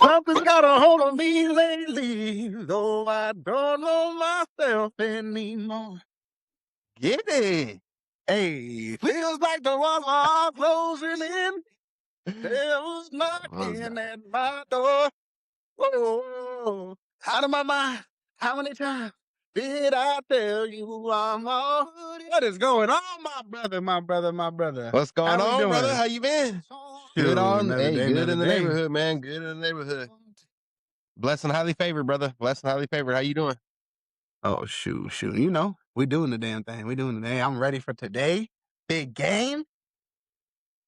Something's got a hold on me lately, though I don't know myself anymore. Get it. Hey, feels like the walls are closing in. Devil's Well, knocking at my door. Whoa, out of my mind. How many times did I tell you I'm all? What is going on, my brother, my brother, my brother? what's going How we on, brother? doing? How you been? Good Shoot, on. another Hey, day, good another in the day. neighborhood, man. Good in the neighborhood. Blessed and highly favored, brother. Blessed and highly favored. How you doing? Oh, shoot. You know, we doing the damn thing. We doing the thing. I'm ready for today. Big game.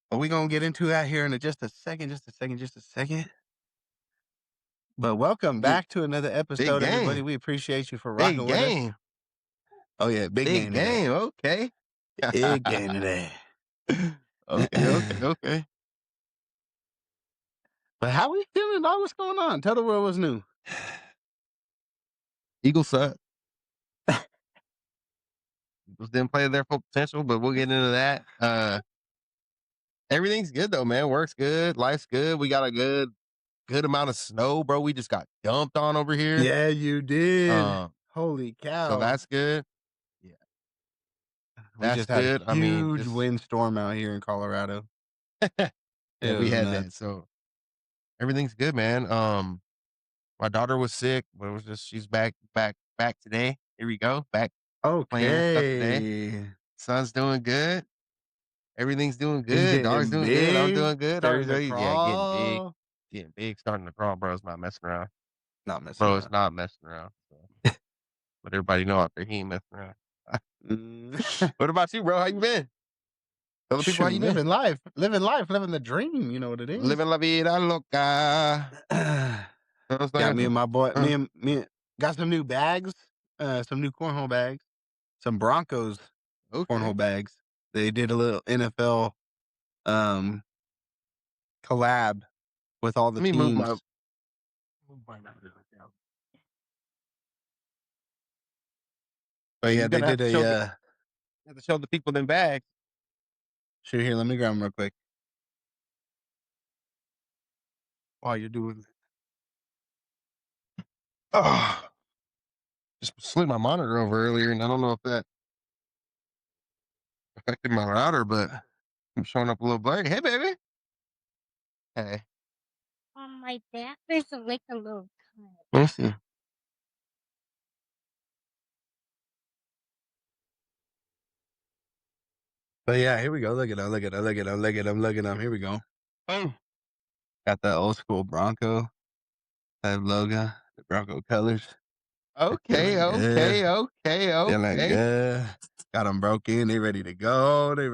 But we going to get into that here in just a second. But welcome Mm, back to another Big episode, everybody. game. We appreciate you for Big rocking with us. game. Oh, yeah. Big Big game today. game. Okay. Big game today. Okay. But how we feeling, dog? What's going on? Tell the world what's new. Eagles suck. Eagles didn't play their full potential, but we'll get into that. Everything's good though, man. Work's good. Life's good. We got a good amount of snow, bro. We just got dumped on over here. Yeah, you did. Um, Holy cow. so that's good. Yeah. We That's just had good. a I mean, huge just windstorm out here in Colorado. yeah, It we was had that. nuts. So everything's good, man. My daughter was sick, but it was just she's back today. Here we go. Back playing and stuff today. Okay. Son's doing good. Everything's doing He's good. Dog's getting doing good. I'm big. doing good. Starting to Yeah, getting big. crawl. Getting big, starting to crawl, bro. It's not messing around. Not messing Bro, it's around. not messing around. So. But everybody know out there he ain't messing around. What about you, bro? How you been? Tell the people how Shoot, you been. living life, living the dream. You know what it is. Living la vida loca. Got me and my boy, got some new bags, some new cornhole bags, some Broncos Okay. cornhole bags. They did a little NFL collab with all the Let me teams. move my But yeah, they did you have to show the people them bags. Shoot, here, let me grab them real quick. While you're doing Oh, just slid my monitor over earlier, and I don't know if that affected my router, but I'm showing up a little blurry. Hey, baby. Hey. On my back, there's like a little cut. Let's see. But yeah, here we go. Look at them. Here we go. Oh. Got the old school Bronco type logo, the Bronco colors. Okay. Feeling good. Got them broke in. They ready to go. They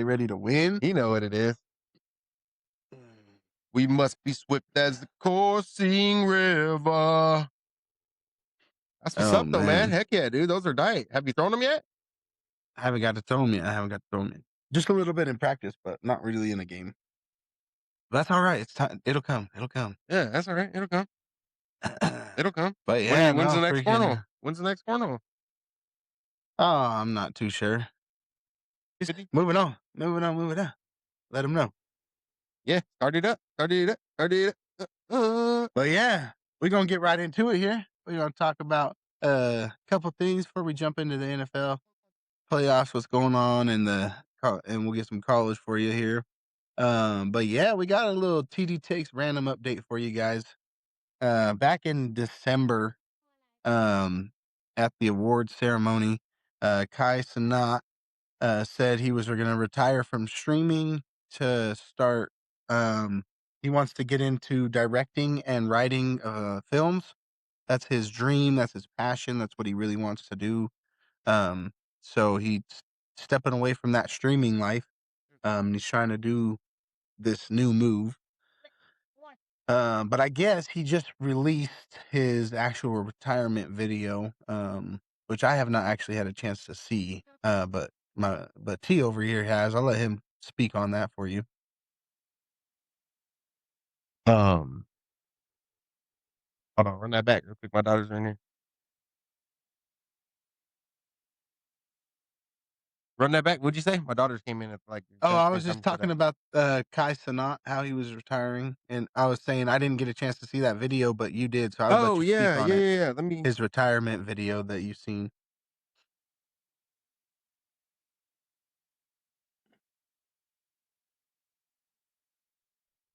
ready to win. You know what it is. We must be swift as the coursing river. That's what's up, though, man. Heck yeah, dude. Those are tight. Have you thrown them yet? I haven't got to throw them yet. Just a little bit in practice, but not really in a game. That's all right. It's time. It'll come. Yeah, that's all right. It'll come. But yeah, When's the next cornhole? When's the next cornhole? Oh, I'm not too sure. Moving on. Let them know. Yeah, started up. But yeah, we're gonna get right into it here. We're gonna talk about a couple things before we jump into the NFL playoffs, what's going on, and we'll get some college for you here. But yeah, we got a little TD Takes random update for you guys. Back in December, at the awards ceremony, Cenat said he was going to retire from streaming to start. He wants to get into directing and writing films. That's his dream. That's his passion. That's what he really wants to do. So he's stepping away from that streaming life. He's trying to do this new move. But I guess he just released his actual retirement video, which I have not actually had a chance to see. But T over here has. I'll let him speak on that for you. Hold on, run that back real quick. My daughter's in here. Run that back. What'd you say? My daughters came in at like Oh, I same was time just you said talking that. about Cenat, how he was retiring, and I was saying I didn't get a chance to see that video, but you did, so I'll let Oh you speak yeah, on yeah, it. yeah, yeah. Let me. His retirement video that you've seen.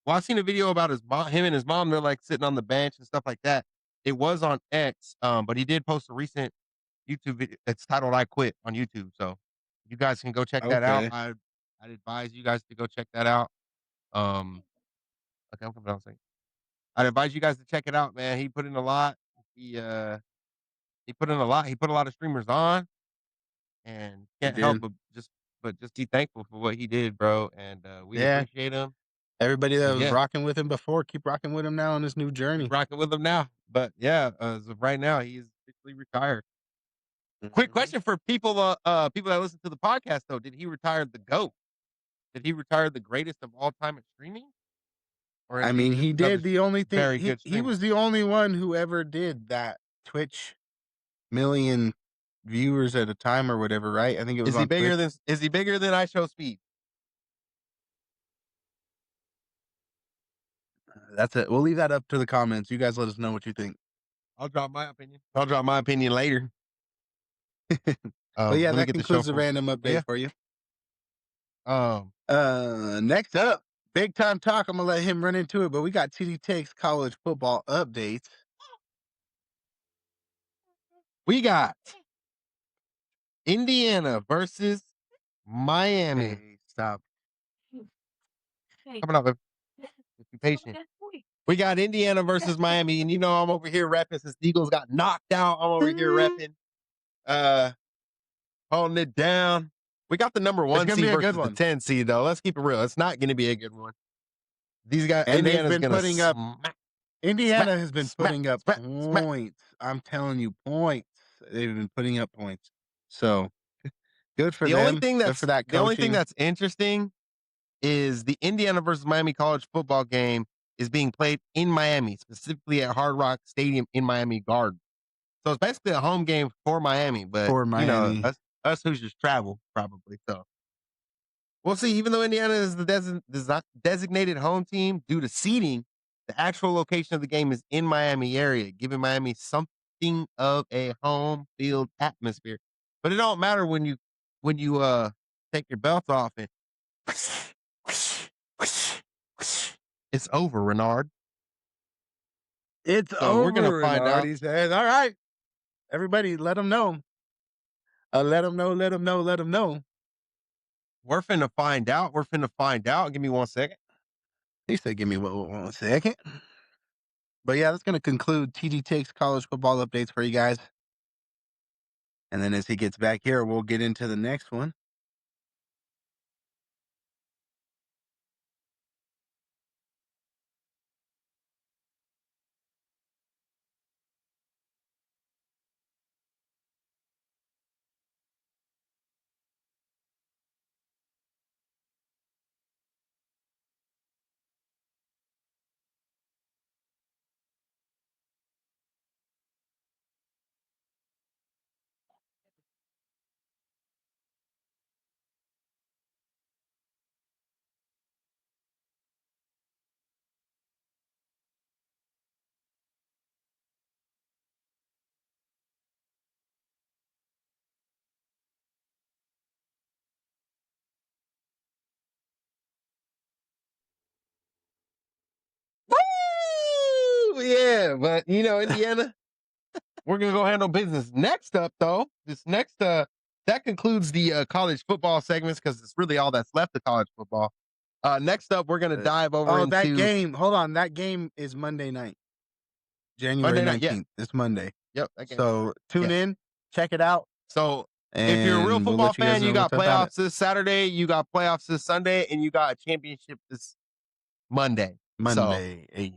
Well, I seen a video about his mom, him and his mom. They're like sitting on the bench and stuff like that. It was on X, but he did post a recent YouTube video. It's titled "I Quit" on YouTube, so you guys can go check that out. Okay. I'd advise you guys to go check that out. Um, okay, I'm coming down. I'd advise you guys to check it out, man. He put in a lot. He uh he put in a lot. He put a lot of streamers on, and He can't help did. but just be thankful for what he did, bro. And we Yeah. appreciate him. Everybody that And was yeah, rocking with him before, keep rocking with him now on this new keep journey. rocking with him now. But yeah, as of right now, he is officially retired. Quick Mhm. question for people that listen to the podcast though: did he retire the goat? Did he retire the greatest of all time at streaming, or is I he mean, just he another did the only thing very he good he streamer? was the only one who ever did that Twitch million viewers at a time or whatever, right? I think it was on Twitch. Is he bigger than I Show Speed? That's it. We'll leave that up to the comments. You guys let us know what you think. I'll drop my opinion. I'll drop my opinion later. But yeah, Let me that get the show concludes the from. random But update yeah. for you. Um. Next up, big time talk. I'm gonna let him run into it, but we got TD Takes college football updates. We got Indiana versus Miami. Hey, stop. Coming up, if be patient. We got Indiana versus Miami, and you know I'm over here repping since the Eagles got knocked out. I'm over here repping, uh, holding it down. We got the number It's one gonna be seed a good versus the one. 10 seed, though. Let's keep it real. It's not going to be a good one. These guys, And they've Indiana's been going to putting up smack, smack, Indiana has been smack, putting up smack, smack. points. I'm telling you, points. They've been putting up points. So good for them. Good for that The only thing coaching. that's interesting is the Indiana versus Miami college football game is being played in Miami, specifically at Hard Rock Stadium in Miami Garden. So it's basically a home game for Miami, but For you know, Miami. us Hoosiers travel probably. So we'll see. Even though Indiana is the designated home team due to seeding, the actual location of the game is in Miami area, giving Miami something of a home field atmosphere. But it don't matter when you take your belt off and it's over, Renard. It's So we're gonna over, find Renard. out. He says, all right, everybody, let them know. Let them know, let them know, let them know. We're finna find out. We're finna find out. Give me 1 second. He said, give me 1 second. But yeah, that's going to conclude TD Takes college football updates for you guys. And then as he gets back here, we'll get into the next one. Woo! Yeah, but you know, Indiana, we're gonna go handle business. Next up, though, that concludes the college football segments because it's really all that's left of college football. Next up, we're gonna dive over Oh, that into game. Hold on. That game is Monday night, January Monday night. Yeah, 19th. It's Monday. yep, that game. So tune Yeah. in, check it out, So if you're a real and we'll football let you guys fan, you know got what's up about it. playoffs this Saturday, you got playoffs this Sunday, and you got a championship this Monday. So Monday. Hey,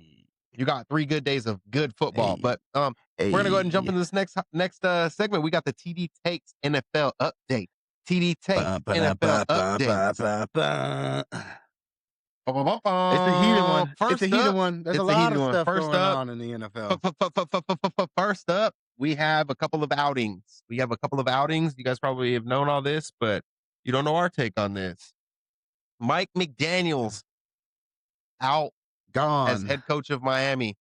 you got 3 good days of good football. hey, But we're gonna go ahead and jump hey. into this next segment. We got the TD Takes NFL update. TD Takes NFL update. Ba-ba-da-ba-ba-ba-ba. It's a heated one. It's a First heated up, one. There's a it's a lot heated of one. stuff going on in the NFL. First up, we have a couple of outings. You guys probably have known all this, but You don't know our take on this. Mike McDaniels out as Gone. head coach of Miami.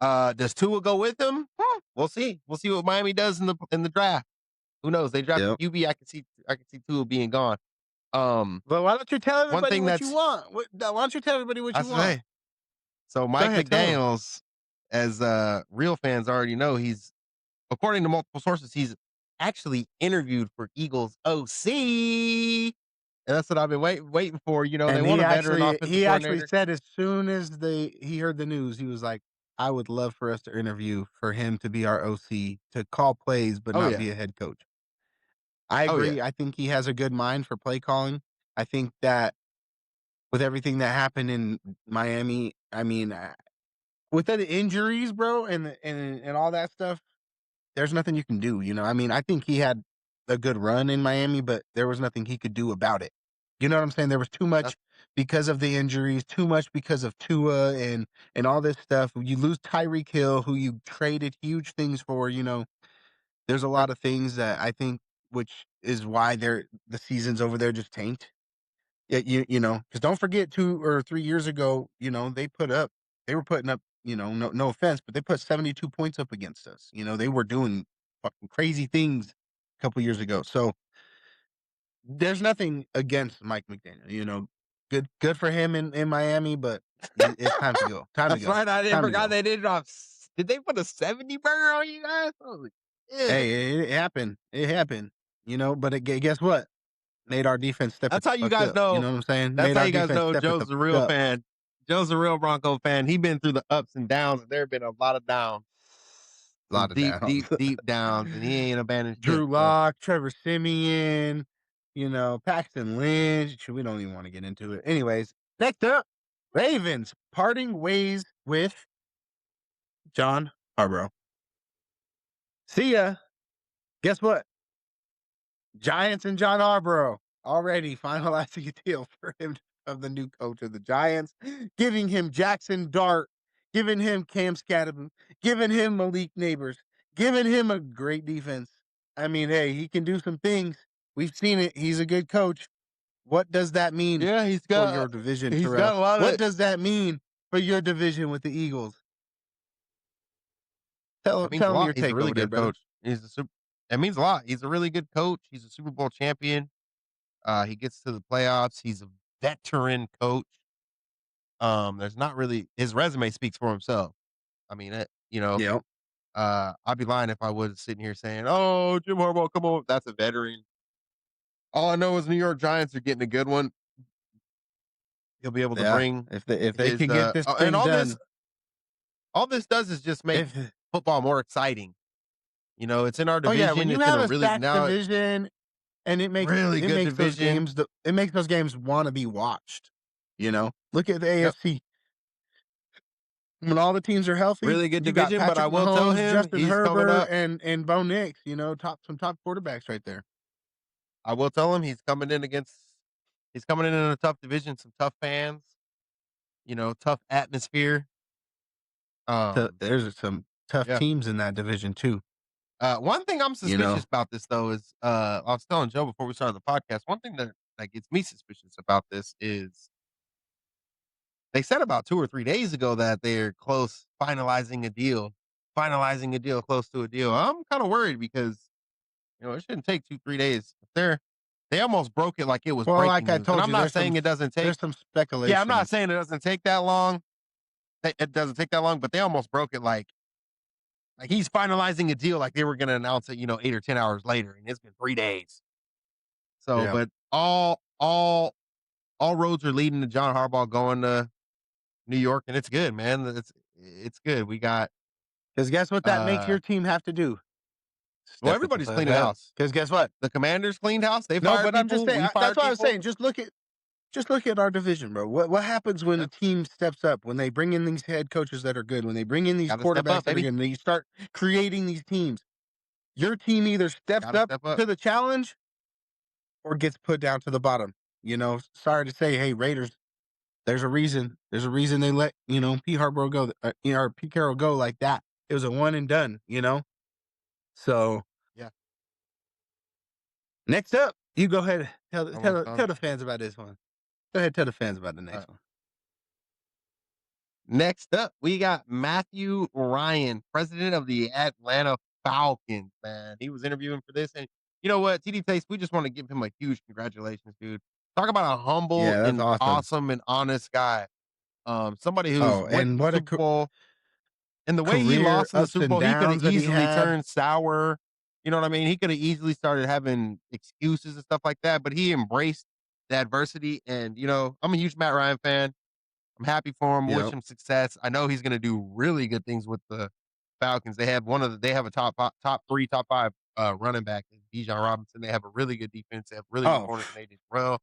Does Tua go with him? We'll see. We'll see what Miami does in the draft. Who knows? They drafted Yep. QB. I can see Tua being gone. But why don't you tell One everybody thing what you that's want? Why don't you tell everybody what I you want? say. So Go Mike ahead, tell them. McDaniels, as real fans already know, he's according to multiple sources, he's actually interviewed for Eagles OC. And that's what I've been waiting for. You know, they And want a veteran offensive he actually coordinator. said as soon as he heard the news, he was like, "I would love for us to interview for him to be our OC, to call plays but Oh not yeah. be a head coach." I Oh yeah. agree. I think he has a good mind for play calling. I think that with everything that happened in Miami, I mean, with the injuries, bro, and all that stuff, there's nothing you can do, you know? I mean, I think he had a good run in Miami, but there was nothing he could do about it. You know what I'm saying? There was too much That's because of the injuries, too much because of Tua and all this stuff. You lose Tyreek Hill, who you traded huge things for, you know. There's a right. lot of things that I think which is why the seasons over there just tanked. Yeah, you know, because don't forget 2 or 3 years ago, you know, they were putting up, you know, no offense, but they put 72 points up against us. You know, they were doing fucking crazy things a couple years ago. So there's nothing against Mike McDaniel. You know, good for him in Miami, but it's time to go. Time to That's go. right. I Time to forgot go. they did drop. Did they put a 70 burger on you guys? Holy shit. Hey, it happened. It happened. You know, but guess what? Made our defense step it That's the how you fuck guys up. You know. know what I'm saying? That's Made how our you guys defense know step it the Joe's a fuck real up. fan. Joe's a real Bronco fan. He's been through the ups and downs. There have been a lot of downs, A some lot of deep, downs. deep, deep downs, and he ain't abandoned shit. Drew So Lock, Trevor Simeon, you know, Paxton Lynch. We don't even want to get into it. Anyways, next up, Ravens parting ways with John Harbaugh. See ya. Guess what? Giants and John Harbaugh already finalizing a deal for him of the new coach of the Giants, giving him Jackson Dart, giving him Cam Scadden, giving him Malik Neighbors, giving him a great defense. I mean, hey, he can do some things. We've seen it. He's a good coach. What does that mean yeah, for your division, he's Terrell? got a lot What of. does that mean for your division with the Eagles? That means a Tell him lot. your He's a take really over there, good brother. coach. He's a super. That means a lot. He's a really good coach. He's a Super Bowl champion. He gets to the playoffs. He's a veteran coach. There's not really his resume speaks for himself. I mean, you know, Yep. I'd be lying if I was sitting here saying, "Oh, Jim Harbaugh, come on, that's a veteran." All I know is New York Giants are getting a good one. He'll be able to Yeah. bring If they his can get this and thing done, all this does is just make if football more exciting. You know, it's in our oh yeah, when division. you It's in have a a really stacked now division and really it good makes those division. games it makes those games want to be watched. You know, look at the Yep, AFC when all the teams are healthy. really good You got division. But I Patrick will tell Mahomes, him Justin he's coming Herbert, up. and Bo Nix. You know, some top quarterbacks right there. I will tell him he's coming in a tough division, some tough fans. You know, tough atmosphere. There's some tough Yeah. teams in that division too. One thing I'm You suspicious know, about this though is I was telling Joe before we started the podcast. One thing that gets me suspicious about this is they said about 2 or 3 days ago that they're close finalizing a deal, close to a deal. I'm kind of worried because you know it shouldn't take 2 3 days. They almost broke it like it was well, breaking like I news, and told I'm you, not saying it doesn't take. there's some Yeah, I'm not speculation. saying it doesn't take that long. It doesn't take that long, but they almost broke it like he's finalizing a deal like they were going to announce it, you know, 8 or 10 hours later, and it's been 3 days. So, Yeah, but all roads are leading to John Harbaugh going to New York, and it's good, man. It's good. We got because guess what that makes uh your team have to do? well, Step it the everybody's fuck cleaning up. house. Because guess what? The Commanders cleaned house. They No, fired but I'm just people. saying. We That's fired what I was people. saying. Just look at our division, bro. What happens when a Yeah, team steps up? When they bring in these head coaches that are good? When they bring in these got to step quarterbacks up, that are baby. good? And you start creating these teams. Your team either steps Got to up step up. to the challenge or gets put down to the bottom. You know, sorry to say, hey Raiders, there's a reason. There's a reason they let P. Harbaugh go, or Pete Carroll go like that. It was a one and done. You know. So Yeah. next up, You go ahead. Almost Tell done. the fans about this one. Go ahead, tell the fans about the All next right. one. Next up, we got Matthew Ryan, president of the Atlanta Falcons, man. He was interviewing for this. And you know what? TD Taste, we just want to give him a huge congratulations, dude. Talk about a humble Yeah, that's and awesome. awesome and honest guy. Somebody who's Oh, went and to the what a Super Bowl. And the way he career lost in the ups Super and Bowl, he could have downs that he easily had. turned sour. You know what I mean? He could have easily started having excuses and stuff like that, but he embraced the adversity. And, I'm a huge Matt Ryan fan. I'm happy for him. Wish Yep. him success. I know he's going to do really good things with the Falcons. They have a top three, top five running back in Bijan Robinson. They have a really good defense. They have really good Oh, corners in AJ Terrell.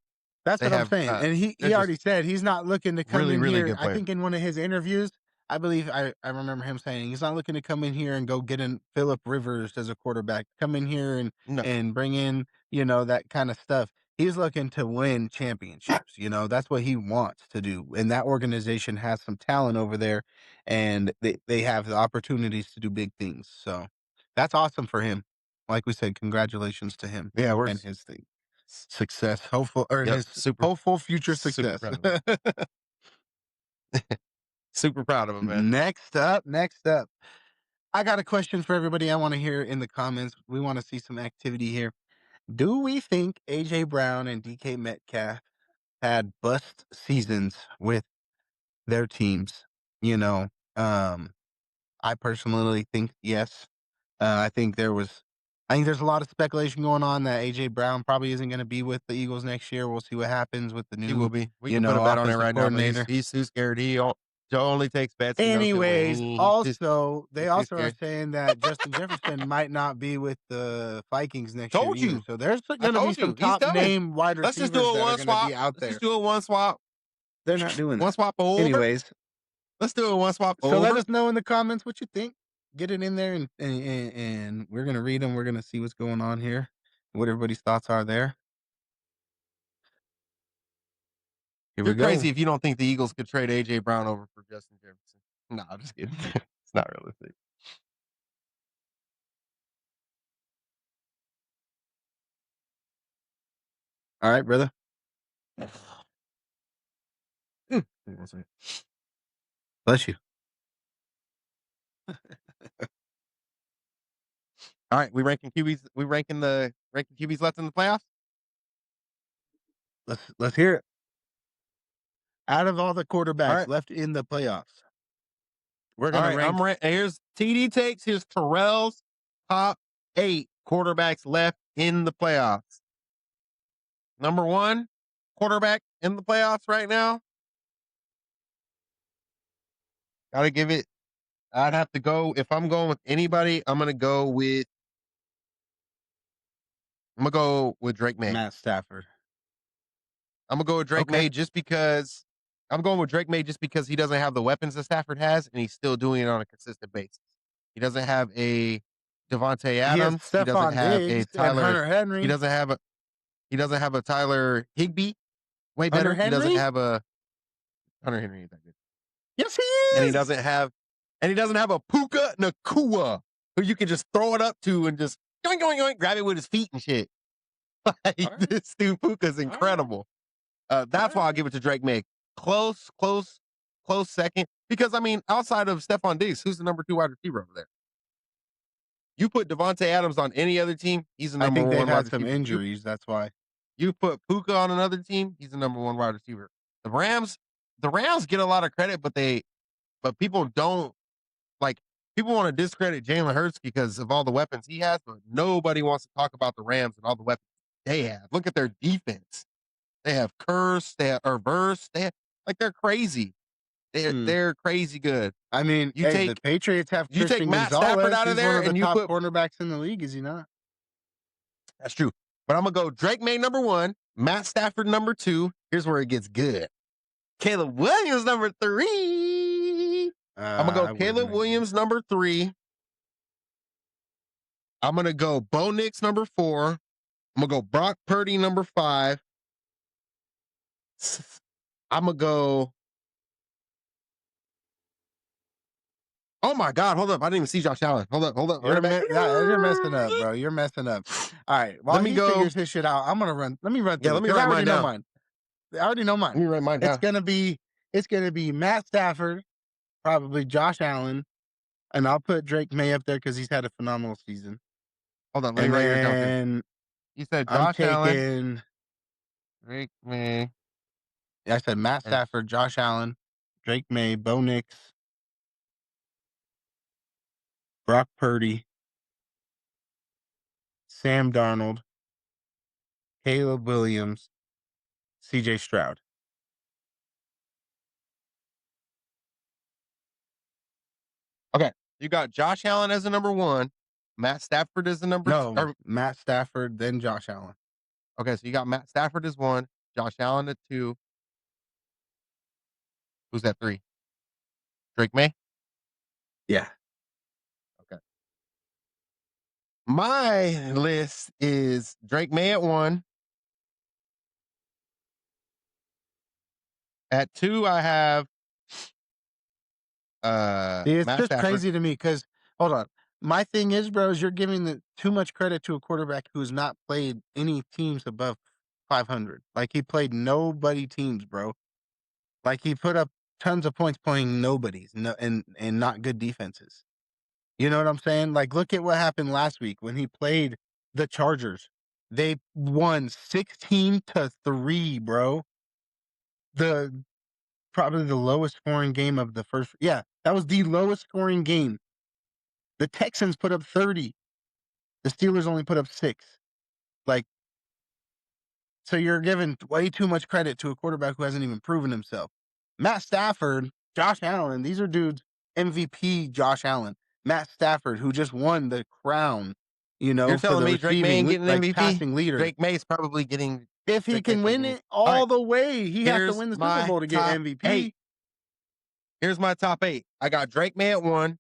that's They what I'm have saying. And they're he just already said he's not looking to come really, in really here. good I players. think in one of his interviews, I believe I remember him saying he's not looking to come in here and go get in Philip Rivers as a quarterback. Come in here No, and bring in, that kind of stuff. He's looking to win championships. That's what he wants to do. And that organization has some talent over there and they have the opportunities to do big things. So that's awesome for him. Like we said, congratulations to him yeah, and his thing. Success, hopeful, or yep, his hopeful future super success. proud of him. Super proud of him, man. Next up, I got a question for everybody. I want to hear in the comments. We want to see some activity here. Do we think AJ Brown and DK Metcalf had bust seasons with their teams? You know, um, I personally think yes. I think there's a lot of speculation going on that AJ Brown probably isn't going to be with the Eagles next year. We'll see what happens with the He will new, be. We can put a bet on it offensive right now, but coordinator. he's too scared. Joe only takes bets he knows he'll win. Anyways, they He's too also are scared. saying that Justin Jefferson might not be with the Vikings next year Told either. you. So there's I going to be told some you. He's top coming. name wide Let's just do receivers a that are one going to swap. be out Let's just there. do a one swap. They're not doing One that. swap over. Anyways, Let's do a one swap so let over. us know in the comments what you think. Get it in there and we're going to read them. We're going to see what's going on here, what everybody's thoughts are there. Here we You're go. crazy if you don't think the Eagles could trade AJ Brown over for Justin Jefferson. No, I'm just kidding. It's not realistic. All right, brother. Give me 1 second. Bless you. All right, we ranking QBs. We ranking QBs left in the playoffs. Let's hear it. Out of all the All quarterbacks right, left in the playoffs, we're all going to right. rank Here's TD takes his Terrell's top 8 quarterbacks left in the playoffs. Number 1 quarterback in the playoffs right now. Gotta give it. I'd have to go if I'm going with anybody. I'm gonna go with Drake May. Matt Stafford. I'm gonna go with Drake Okay. May just because he doesn't have the weapons that Stafford has, and he's still doing it on a consistent basis. He doesn't have a Devontae He has Adams. He doesn't Stephon have a Diggs and Tyler. Hunter He Henry. doesn't have a. He doesn't have a Tyler Higbee. Way Hunter better. He doesn't Henry? have a Hunter Henry. Ain't that good. Yes, he And he is. doesn't have a Puka Nakua who you can just throw it up to and just yoink, yoink, yoink, grab it with his feet and shit. Like, All right. this dude Puka's All right. incredible. That's why I'll give it to Drake May. Close second. Because I mean, outside of Stephon Diggs, who's the number 2 wide receiver over there? You put Devontae Adams on any other team, he's the I number think they've 1 wide had some receiver. injuries. That's why. You put Puka on another team, he's the number 1 wide receiver. The Rams get a lot of credit, but people don't like. People want to discredit Jalen Hurts because of all the weapons he has, but nobody wants to talk about the Rams and all the weapons they have. Look at their defense. They have Curse, they have Verse, they're crazy. They're crazy good. I mean, You hey, the take Patriots have you take Christian Matt Stafford Gonzalez. out of He's one there of the and you top put cornerbacks in the league, is he not? that's true. But I'm gonna go Drake May number 1, Matt Stafford number 2. Here's where it gets good. Caleb Williams number 3. I'm gonna go I wouldn't Caleb agree. Williams number 3. I'm gonna go Bo Nix number 4. I'm gonna go Brock Purdy number 5. I'm gonna go Oh my God, hold up. I didn't even see Josh Allen. Hold up. You're messing up, bro. You're messing up. All right. While Let me he go. figures his shit out, I'm gonna run. Let me run Yeah, through let it me because I write already mine know down. mine. I already know mine. Let me write mine It's down. gonna be Matt Stafford, probably Josh Allen, and I'll put Drake May up there because he's had a phenomenal season. Hold on. Let me And write yours down too. then You said I'm Josh Allen, taking. Drake May, I said Matt and Stafford, Josh Allen, Drake May, Bo Nix, Brock Purdy, Sam Darnold, Caleb Williams, C.J. Stroud. okay. You got Josh Allen as the number one, Matt Stafford as the number two. No, Matt Stafford, then Josh Allen. Okay, so you got Matt Stafford as one, Josh Allen at two. Who's that three? Drake May? Yeah. Okay. My list is Drake May at one. At two, I have See, it's Matt just Stafford. crazy to me because hold on. My thing is, bro, is you're giving too much credit to a quarterback who's not played any teams above 500. Like he played nobody teams, bro. Like he put up tons of points playing nobodies, and not good defenses. You know what I'm saying? Like look at what happened last week when he played the Chargers. They won 16-3, bro. The Probably the lowest scoring game of the first. Yeah, that was the lowest scoring game. The Texans put up 30. The Steelers only put up 6. Like, so you're giving way too much credit to a quarterback who hasn't even proven himself. Matt Stafford, Josh Allen, these are dudes, MVP Josh Allen. Matt Stafford, who just won the crown, You're for telling the me Drake May ain't getting an like MVP? passing leader. Drake May's probably getting If he Drake May's can probably win getting. it All right, all the way, he has to here's win the Super my Bowl to get top MVP. eight. Here's my top eight. I got Drake May at one,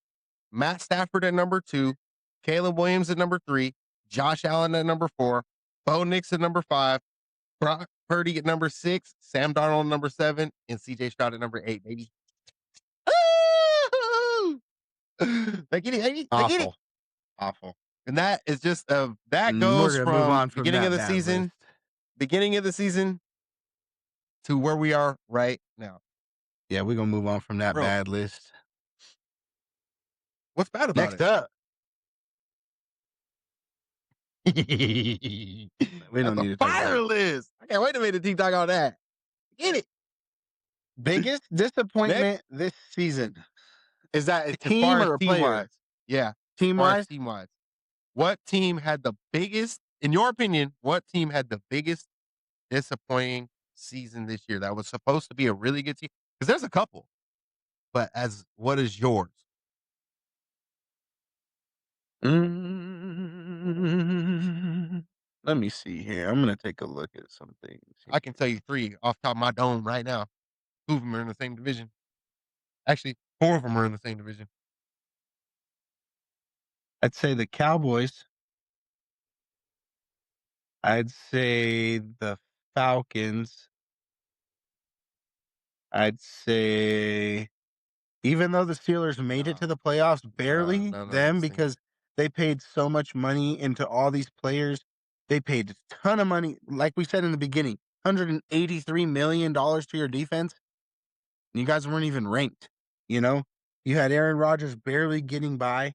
Matt Stafford at number two, Caleb Williams at number three, Josh Allen at number four, Bo Nix at number five, Brock Purdy at number six, Sam Darnold at number seven, and CJ Stroud at number eight, baby. They get it, baby. They get it. Awful. Awful. And that is just that We're goes going to move from on from that bad list. beginning of the season to where we are right now. Yeah, we're going to move on from that Bro, bad list. what's bad about Next it? up. We don't need to talk about fire it. list. I can't wait to make the TikTok on that. Get it. Biggest disappointment this season. Is that a As far team as or a team player? wise. Yeah. Team As far as wise? team wise. What team had the biggest, in your opinion, what team had the biggest disappointing season this year that was supposed to be a really good team? Because there's a couple. But what is yours? Let me see here. I'm going to take a look at some things. I can tell you three off top of my dome right now. Two of them are in the same division. Actually, four of them are in the same division. I'd say the Cowboys. I'd say the Falcons. I'd say even though the Steelers made it to the playoffs, barely None of them these things. because they paid so much money into all these players. They paid a ton of money, like we said in the beginning, $183 million to your defense. You guys weren't even ranked. You know, you had Aaron Rodgers barely getting by.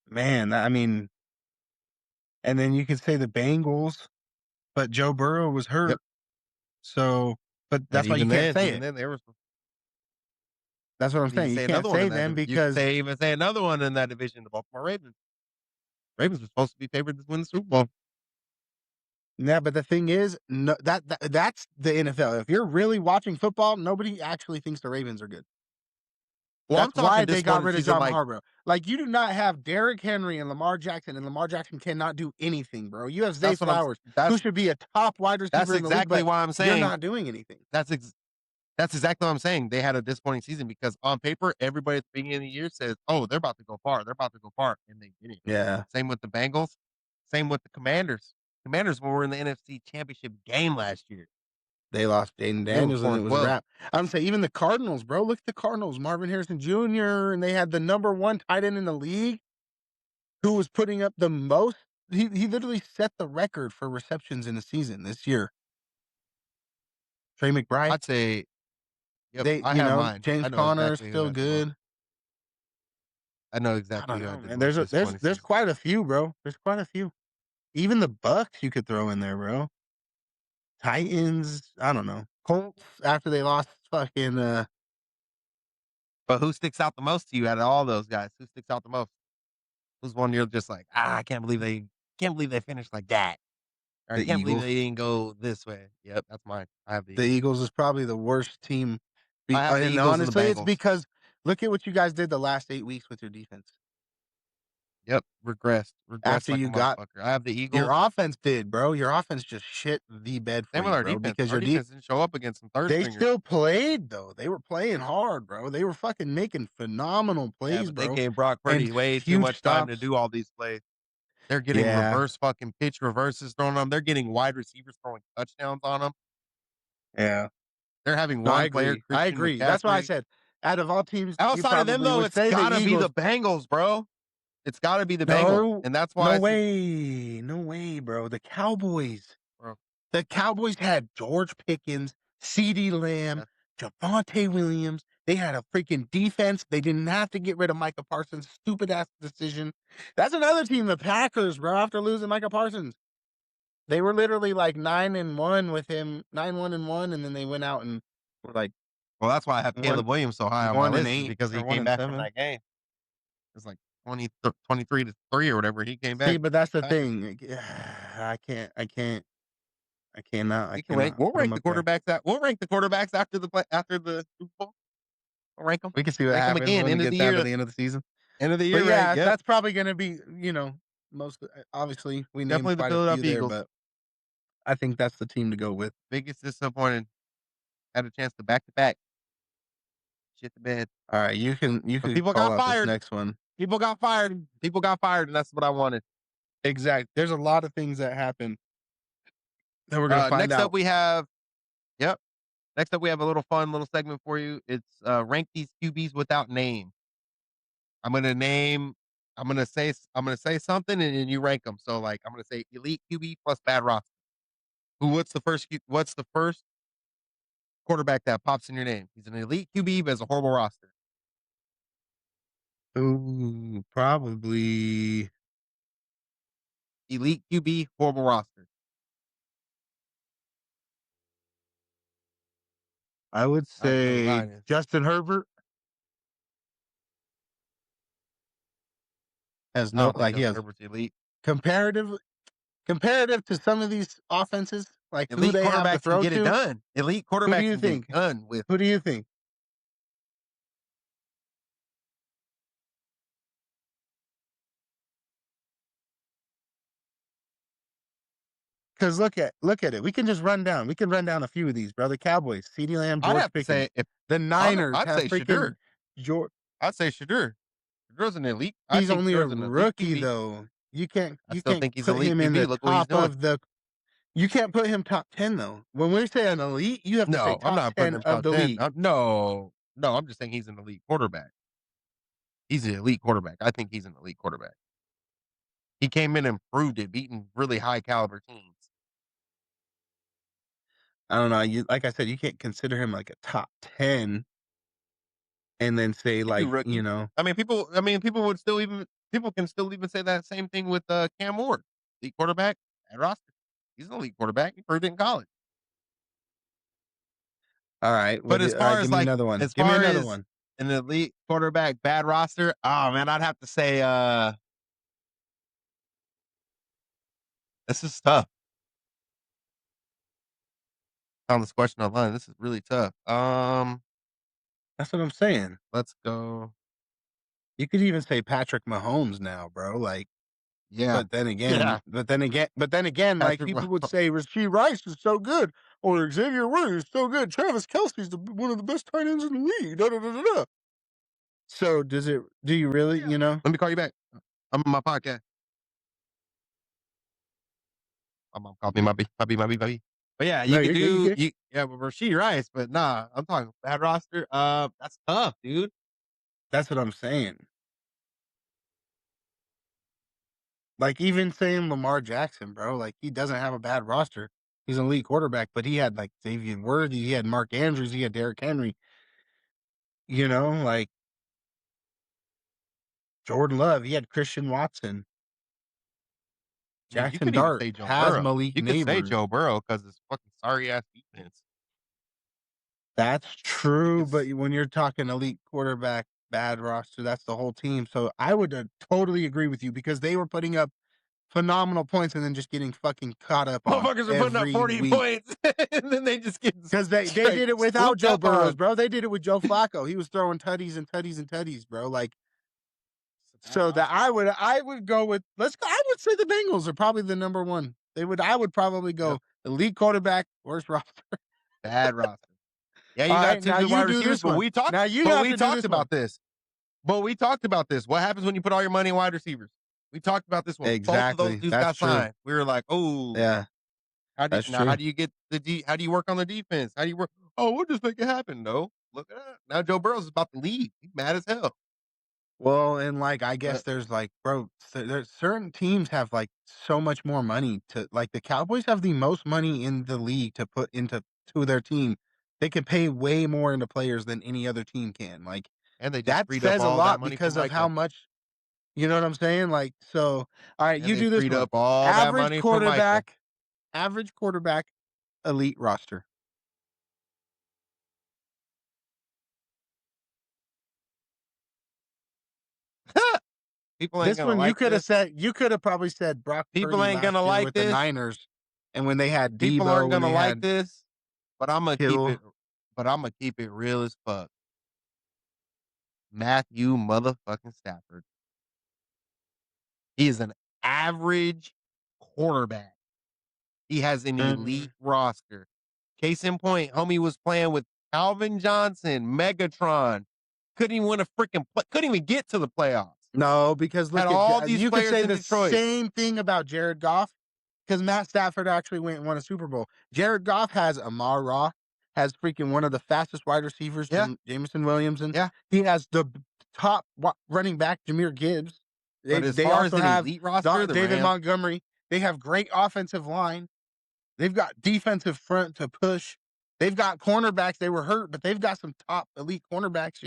Man, I mean, and then you could say the Bengals, but Joe Burrow was Yep. hurt. So, but And that's why you can't say even it. then, they were. That's what I'm You can saying. You say can't another one say in that. them You can because even say another one in that division. The Baltimore Ravens. Ravens were supposed to be favored to win the Super Bowl. yeah, but the thing is, no, that's the NFL. If you're really watching football, nobody actually thinks the Ravens are good. Well, I'm That's why talking they got disappointing rid of season. John Like Harbaugh. Like you do not have Derrick Henry and Lamar Jackson cannot do anything, bro. You have Zay that's what I'm. Flowers, who That's should be a top wide that's receiver in the league, exactly but why I'm you're saying not doing anything. that's exactly what I'm saying. They had a disappointing season because on paper, everybody at the beginning of the year says, "Oh, they're about to go far. They're about to go far," and they didn't. Yeah. Same with the Bengals. Same with the Commanders. Commanders were in the NFC Championship game last year. They lost Jaden They were Daniels, and it performing was a well. wrap. I'm saying even the Cardinals, bro. Look at the Cardinals. Marvin Harrison Jr. and they had the number 1 tight end in the league who was putting up the most. He literally set the record for receptions in a season this year. Trey McBride. I'd say, yep, They, I have mine. I James know Conner is exactly who still that's about. good. I know I exactly don't who I know, did man. the most disappointing There's season. quite a few, bro. There's quite a few. Even the Bucks you could throw in there, bro. Titans, I don't know. Colts after they lost fucking But who sticks out the most to you out of all those guys? Who sticks out the most? Who's one you're just like, I can't believe they finished like that. Or I the can't believe Eagles. they didn't go this way. Yep, that's mine. I have the The Eagles. Eagles is probably the worst team. I have the And Eagles and the honestly, it's Bengals. because look at what you guys did the last 8 weeks with your defense. Yep, regressed After like a you got motherfucker. I have the your Eagles. offense did, bro. Your offense just shit the bed Same for with you, our bro, defense. because Our defense didn't show up against some third they stringers. still played though. They were playing hard, bro. They were fucking making phenomenal Yeah, plays, but they bro, gave Brock and Purdy way too huge much time to stops. do all these plays. They're getting Yeah, reverse fucking pitch reverses thrown on them. They're getting wide receivers throwing touchdowns on them. yeah. They're having No, I one player, agree. I Christian agree. That's why I McCaffrey. said out of all teams, you Outside of them, probably though, would it's say the gotta be the Eagles. Bengals, bro. It's gotta be the Bengals, No, and that's why no I said, way. No way, bro. The Cowboys. bro, The Cowboys had George Pickens, CeeDee Lamb, yeah, Javonte Williams. They had a freaking defense. They didn't have to get rid of Micah Parsons' stupid ass decision. That's another team, the Packers, bro, after losing Micah Parsons. They were literally like 9-1 with him, 9-1, and then they went out and were like well, that's why I have one Caleb Williams so high on my one and list is eight because or he one came and back from seven. that game. It's like 23-3 or whatever. He came See, back. but that's the Packers. thing. I We can rank. cannot We'll put them rank the up there. quarterbacks. We'll rank the quarterbacks after the Super Bowl. We'll rank them. We can see what Rank them happens again. when it End of the gets down to year. the end of the season. End of the But year, right? yeah, Yep. that's probably going to be, most obviously we named Definitely the quite a few Philadelphia there, Eagles. but I think that's the team to go with. Biggest disappointed. Had a chance to back to back shit the bed. All right, you But can people call got out this fired. next one. People got fired. People got fired, and that's what I wanted. Exact. There's a lot of things that happen that we're going to find Next up out. we have, yep. Next up we have a little fun little segment for you. It's rank these QBs without name. I'm gonna name. I'm gonna say something, and then you rank them. So like I'm gonna say elite QB plus bad roster. What's the first quarterback that pops in your name? He's an elite QB, but has a horrible roster. Ooh, probably Elite QB, horrible roster. I would I already know who say mine is. Justin Herbert has I no don't think like he Justin has Herbert's elite. comparative comparative to some of these offenses, like who Elite they have to quarterbacks can throw get it to. done. Elite Who do quarterbacks you can get it think? done with. Who do you think? Because look at it. We can just run down. We can run down a few of these, bro. The Cowboys, CeeDee Lamb, I'd George have to Pickens. say if The Niners I'd have say freaking Shadur. George. I'd say Shadur. Shadur's an elite. I He's think only a Shadur's an elite rookie QB. though. I You still can't think he's put elite him in QB. the Look what he's top doing. of the. You can't put him top 10 though. When we say an elite, you have to say No, I'm top not putting 10 him of top the 10. league. No, I'm just saying he's an elite quarterback. He's an elite quarterback. I think he's an elite quarterback. He came in and proved it, beating really high caliber teams. I don't know. Like I said, you can't consider him like a top 10 and then say You do like, rookie. People can still even say that same thing with Cam Ward, elite quarterback at roster. He's an elite quarterback. He proved it in college. all right, But all right, give me another one. as Give me far another as one. an elite quarterback bad roster, oh man, I'd have to say this is tough. Found this question online. This is really tough. That's what I'm saying. Let's go. You could even say Patrick Mahomes now, bro. Like, Yeah. Yeah. but then again, like Patrick people would Mahomes. say Rasheed Rice is so good, or Xavier Woods is so good. Travis Kelsey's one of the best tight ends in the league. Da, da, da, da, da. So do you really, Let me call you back. I'm on my podcast. My mom called me. My B. But yeah, you No, could you're good. You're do good. you yeah, but Rasheed Rice, but nah, I'm talking bad roster. That's tough, dude. That's what I'm saying. Like even saying Lamar Jackson, bro, like he doesn't have a bad roster. He's an elite quarterback, but he had like Xavier Worthy, he had Mark Andrews, he had Derrick Henry, like Jordan Love, he had Christian Watson. I mean, you Jackson could even Dart say Joe has Burrow. Malik You could say Neighbors. Joe Burrow because it's fucking sorry ass defense. That's You true, could but when you're talking elite quarterback, bad roster, that's the whole team. So I would totally agree with you because they were putting up phenomenal points and then just getting fucking caught up on motherfuckers are putting up every 40 week. points and then they just get Because they straight did it without swooped Joe up Burrows, on. bro. They did it with Joe Flacco. He was throwing tutties and tutties and tutties, bro. Like It's a bad so that roster. I would go with I would say the Bengals are probably the number one. I would probably Yep. go elite quarterback, worst roster. Bad roster. Yeah, All you got right, two now good you wide do receivers, this but one. we talked Now you but have we to do talked this one. about this. But we talked about this. What happens when you put all your money in wide receivers? We talked about this when both of those Exactly. dudes That's got true. signed. We were like, "Oh, Yeah, that's how true. do you get how do you work on the defense? How do you work? Oh, we'll just make it happen." No, look at that. Now Joe Burrow's about to leave. He's mad as hell. Well, and like I guess But there's like, bro, there's certain teams have like so much more money to like the Cowboys have the most money in the league to put into to their team. They can pay way more into players than any other team can. Like and they just that freed up says a all that lot money from because of how Micah. much you know what I'm saying? Like, so all right, And you they do this freed one. up all that Average money from Micah. quarterback, average quarterback, elite roster. People ain't This gonna one like this. you could have probably said Brock People Purdy ain't last gonna year like with the this. Niners. And when they had People aren't Debo, when gonna they like had this. But I'm gonna keep Kittle. it. But I'm gonna keep it real as fuck. Matthew motherfucking Stafford. He is an average quarterback. He has an Mm, elite roster. Case in point, homie was playing with Calvin Johnson, Megatron. Couldn't even win a freaking couldn't even get to the playoffs. no, because Had look at all these you could players say in the Detroit. same thing about Jared Goff because Matt Stafford actually went and won a Super Bowl. Jared Goff has Amar Ra, has freaking one of the fastest wide receivers, Yeah, Jameson Williamson. yeah. He has the top running back, Jameer Gibbs. But as They far as also an have elite roster, the David Rams Montgomery. They have great offensive line. They've got defensive front to push. They've got cornerbacks. They were hurt, but they've got some top elite cornerbacks,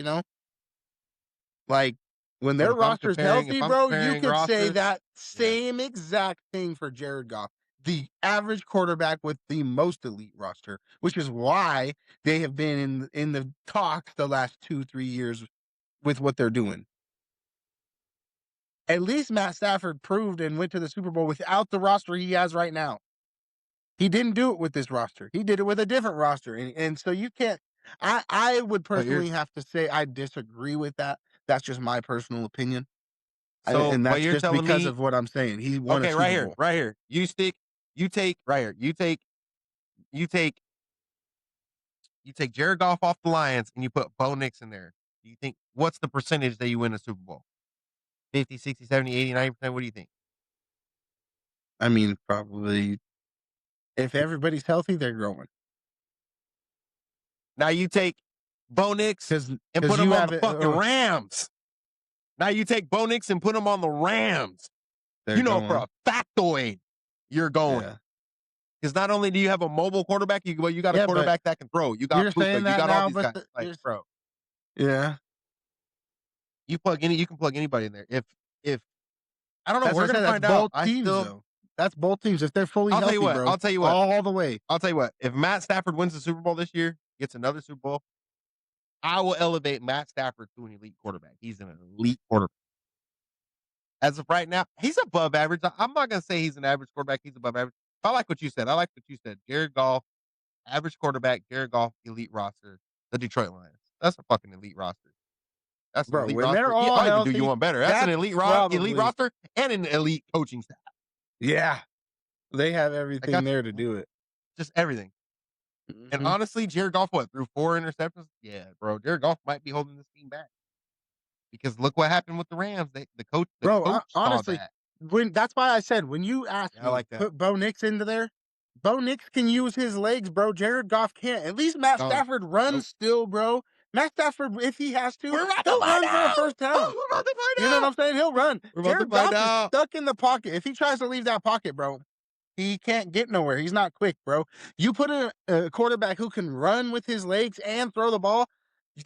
Like, when but their roster's if healthy, I'm bro, you comparing could say rosters, that yeah. same exact thing for Jared Goff, the average quarterback with the most elite roster, which is why they have been in the talks the last 2-3 years with what they're doing. At least Matt Stafford proved and went to the Super Bowl without the roster he has right now. He didn't do it with this roster. He did it with a different roster. And so you can't I would But you're personally have to say I disagree with that. That's just my personal opinion. so And what that's you're just telling because me. of what I'm saying. He won a Okay, right Super here, Bowl. right here. You take right here. You take you take Jared Goff off the Lions and you put Bo Nix in there. Do you think what's the percentage that you win a Super Bowl? 50, 60, 70, 80, 90%? What do you think? I mean, probably if everybody's healthy, they're growing. Now you take Bo Nix Because and put you him on have the it. fucking Rams. Now you take Bo Nix and put him on the Rams. They're You know for going. a factoid you're going. Yeah. Because not only do you have a mobile quarterback, you got a Yeah, but quarterback that can throw. You got you're Puka. saying You that got all now, these but guys. Like, bro, yeah. you can plug anybody in there. If I don't know, That's we're what I gonna said. That's find out. both teams, Still, though. That's both teams. If they're fully I'll tell you healthy, what. bro, all the way. I'll tell you what. If Matt Stafford wins the Super Bowl this year, gets another Super Bowl, I will elevate Matt Stafford to an elite quarterback. He's an elite quarterback. As of right now, he's above average. I'm not gonna say he's an average quarterback. He's above average. I like what you said. I like what you said. Jared Goff, average quarterback. Jared Goff, elite roster. The Detroit Lions. That's a fucking elite roster. That's an Bro, elite when they're roster. Yeah, all I'll even do you healthy, one better. That's an that's elite probably, roster and an elite coaching staff. yeah, they have Like everything that's there to do it. just everything. And Mhm. honestly, Jared Goff threw 4 interceptions? Yeah, bro. Jared Goff might be holding this team back because look what happened with the Rams. The Bro, coach saw honestly, that. that's why I said when you asked Yeah, I me like that. put Bo Nix into there, Bo Nix can use his legs, bro. Jared Goff can't. At least Matt Dog. Stafford runs Nope. still, bro. Matt Stafford, if he has to, We're about to he'll find run for a out. first down. We're about to find You know out. what I'm saying? He'll run. We're about to Jared find Goff is out. stuck in the pocket. If he tries to leave that pocket, bro, he can't get nowhere. He's not quick, bro. You put a quarterback who can run with his legs and throw the ball,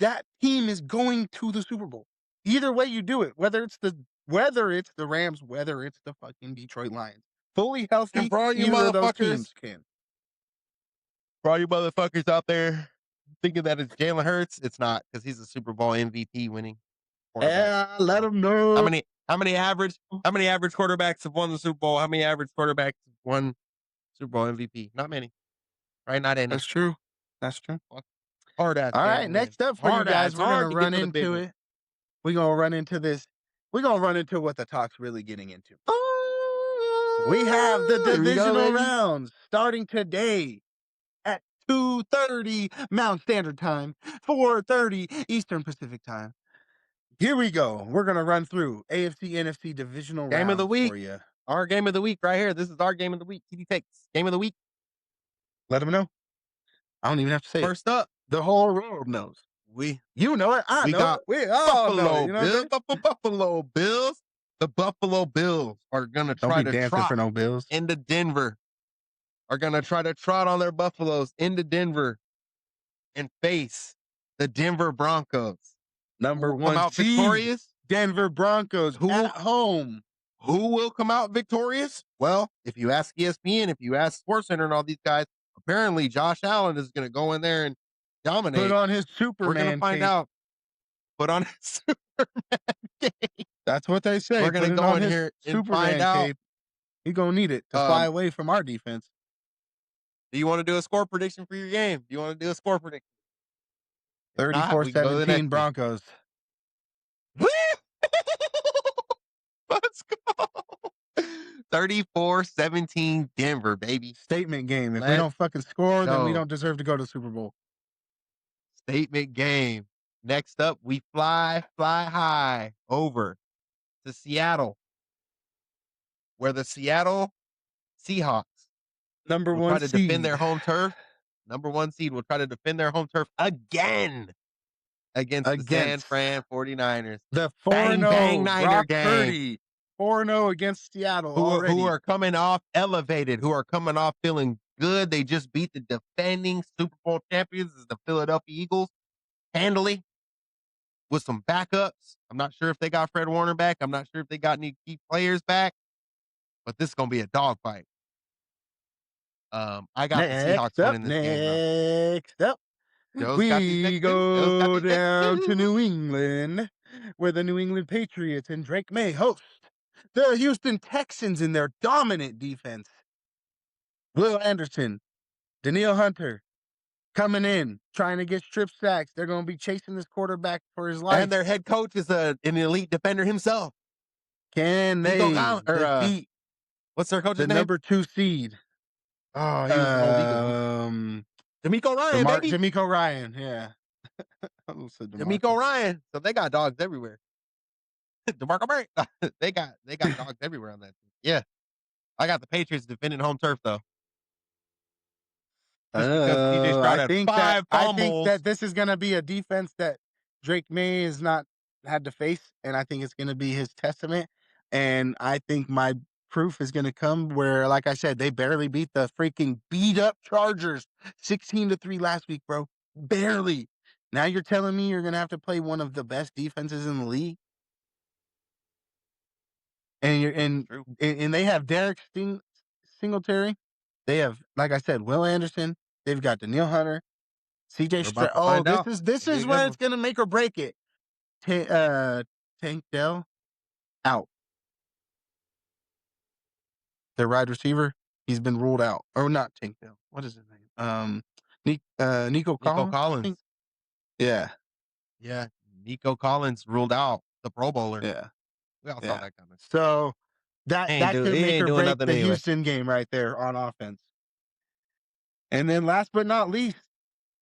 that team is going to the Super Bowl. Either way you do it, whether it's the Rams, whether it's the fucking Detroit Lions. Fully And healthy, for all you either of those motherfuckers, teams can. out there thinking that it's Jalen Hurts, it's not, because he's a Super Bowl MVP winning quarterback. Yeah, let So, them know. how many average quarterbacks have won the Super Bowl? How many average quarterbacks have won Super Bowl MVP? Not many. Right? Not any. That's true. That's true. Hard ass. All right, next up for you guys, we're gonna run into it. We're gonna run into this. We're gonna run into what the talk's really getting into. We have the Here we go, divisional baby. rounds starting today at 2:30 Mountain Standard Time, 4:30 Eastern Pacific Time. Here we go. We're gonna run through AFC, NFC divisional Game of the rounds week. for you. Our game of the week right here. This is our game of the week. TD Takes. Game of the week. Let them know. I don't even have to say it. First up, The whole world knows. You know it. I we know got it. We all know it. You know what I'm saying? Buffalo Bills. The Buffalo Bills are gonna Don't try be to dancing trot for no Bills. into Denver. Are gonna try to trot on their Buffaloes into Denver and face the Denver Broncos. Number Who will come one out seed, victorious? Denver Broncos Who will- at home. Who will come out victorious? Well, if you ask ESPN, if you ask SportsCenter and all these guys, apparently Josh Allen is going to go in there and dominate. Put on his We're Superman going to find cape. out. Put on his Superman cape. That's what they say. We're going to Put it go on in his here and Superman find out. cape. He's gonna need it to fly away from our defense. Do you want to do a score prediction for your game? Do you want to do a score prediction? If not, we can go to the 34-17 next Broncos. Let's go. 34-17 Denver, baby. Statement game. If we Let's don't fucking score, then we go. don't deserve to go to Super Bowl. Statement game. Next up, we fly high over to Seattle, where the Seattle Seahawks Number will one try to seed. defend their home turf. Number one seed will try to defend their home turf again against the San Fran 49ers. The Bang, 4-0 bang, Niner Brock gang. Purdy. 4-0 against Seattle already. Who are coming off elevated, who are coming off feeling good. They just beat the defending Super Bowl champions, the Philadelphia Eagles, handily with some backups. I'm not sure if they got Fred Warner back. I'm not sure if they got any key players back, but this is going to be a dogfight. I got the Seahawks winning this game. Next up, we go down to New England, where the New England Patriots and Drake May host the Houston Texans in their dominant defense. Will Anderson, Daniil Hunter, coming in, trying to get strip sacks. They're going to be chasing this quarterback for his life. And their head coach is an elite defender himself. Can they defeat what's their coach's name? The number 2 seed. Oh, he was an D'Amico Ryan, baby. D'Amico Ryan, yeah. D'Amico Ryan. So they got dogs everywhere. DeMarco Murray. they got dogs everywhere on that team. Yeah. I got the Patriots defending home turf though. Just because CJ Stroud had 5 fumbles. I think that this is gonna be a defense that Drake May has not had to face, and I think it's gonna be his testament. And I think my proof is gonna come where, like I said, they barely beat the freaking beat up Chargers 16-3 last week, bro. Barely. Now you're telling me you're gonna have to play one of the best defenses in the league? And they have Derek Singletary. They have, like I said, Will Anderson. They've got Daniil Hunter, CJ Stroud. Oh, this is where it's gonna make or break it. Tank Dell out. Their wide receiver, he's been ruled out. Or not Tank Dell. What is his name? Nico Collins. Yeah. Yeah. Nico Collins ruled out, the Pro Bowler. Yeah. We all saw that coming. So that could make or break the Houston game right there on offense. And then last but not least,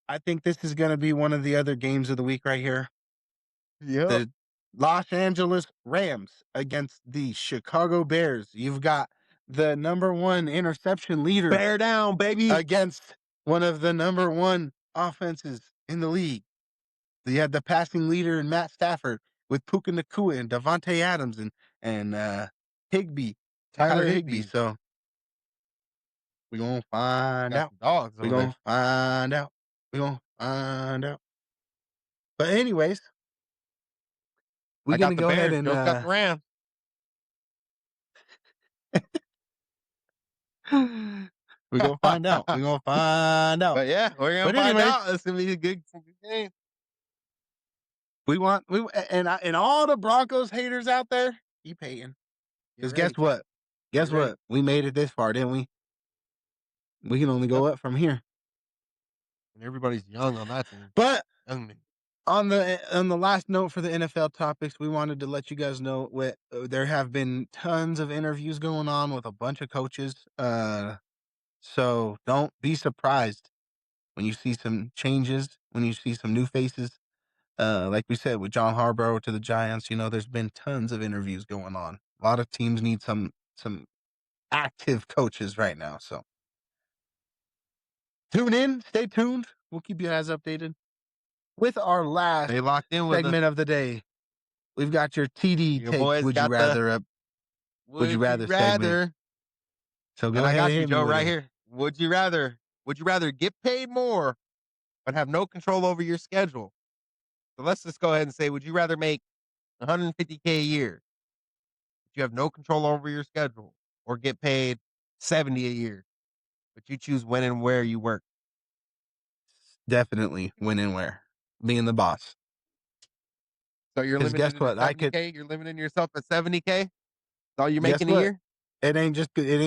I think this is going to be one of the other games of the week right here. Yeah. The Los Angeles Rams against the Chicago Bears. You've got the number one interception leader Bear down, baby. against one of the number one offenses in the league. So you had the passing leader in Matt Stafford with Puka Nakua and Devontae Adams and Higbee, Tyler Higbee. So we're gonna find Got out. some dogs We're over gonna there. find out. We're gonna find out. But anyways, we're I got gonna the go ahead Bears. and Joe's got the Rams. we're gonna find out. We're gonna find out. But yeah, we're gonna But find anyways, out. It's gonna be a good game. and all the Broncos haters out there, keep hating. Because guess what? Guess what? We made it this far, didn't we? We can only go up from here. And everybody's young on that team. But Young me. on the last note for the NFL topics, we wanted to let you guys know there have been tons of interviews going on with a bunch of coaches. So don't be surprised when you see some changes, when you see some new faces. Like we said, with John Harbaugh to the Giants, there's been tons of interviews going on. A lot of teams need some active coaches right now. So tune in, stay tuned. We'll keep you guys updated. With our last Stay locked in with us. segment of the day, we've got your TD Your take. boys Would you got rather up? Would you rather segment? So go And I ahead got and you, hit me Joe, with right it. here. Would you rather get paid more but have no control over your schedule? So let's just go ahead and say, would you rather make $150K a year, but you have no control over your schedule, or get paid 70 a year, but you choose when and where you work? Definitely when and where. Being the boss. So you're 'Cause guess limited what? to 70K? You're limiting yourself at 70K? That's all you're Guess making a what? year? It ain't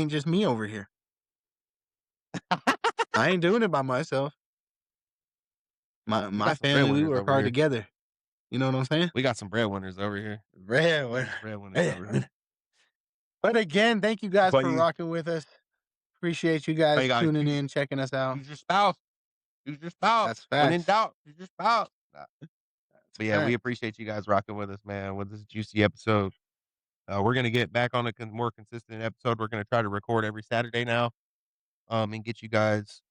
just me over here. I ain't doing it by myself. We My got some family, we breadwinners work over hard here. together. You know what I'm saying? We got some breadwinners over here. Breadwinner. Breadwinners over here. But again, thank you guys But for you, rocking with us. Appreciate you but guys you gotta tuning in, checking us out. choose your spouse. Choose your spouse. That's When in facts. doubt, choose your spouse. Nah. That's But yeah, we facts. appreciate you guys rocking with us, man, with this juicy episode. We're gonna get back on a more consistent episode. We're gonna try to record every Saturday now, and get you guys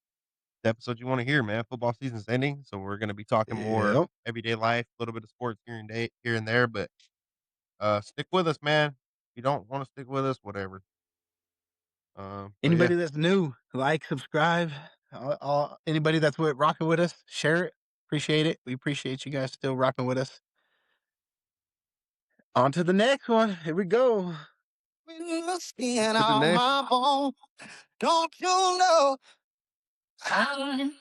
the episode you want to hear, man. Football season's ending, so we're gonna be talking more Yep. everyday life, a little bit of sports here and there. But stick with us, man. If you don't want to stick with us, whatever. But yeah, Anybody that's new, like, subscribe. Anybody that's rocking with us, share it. Appreciate it. We appreciate you guys still rocking with us. On to the next one. Here we go. to the next. Don't you know I'm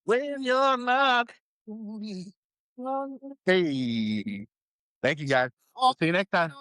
when you're not. Hey. Thank you guys. See you next time.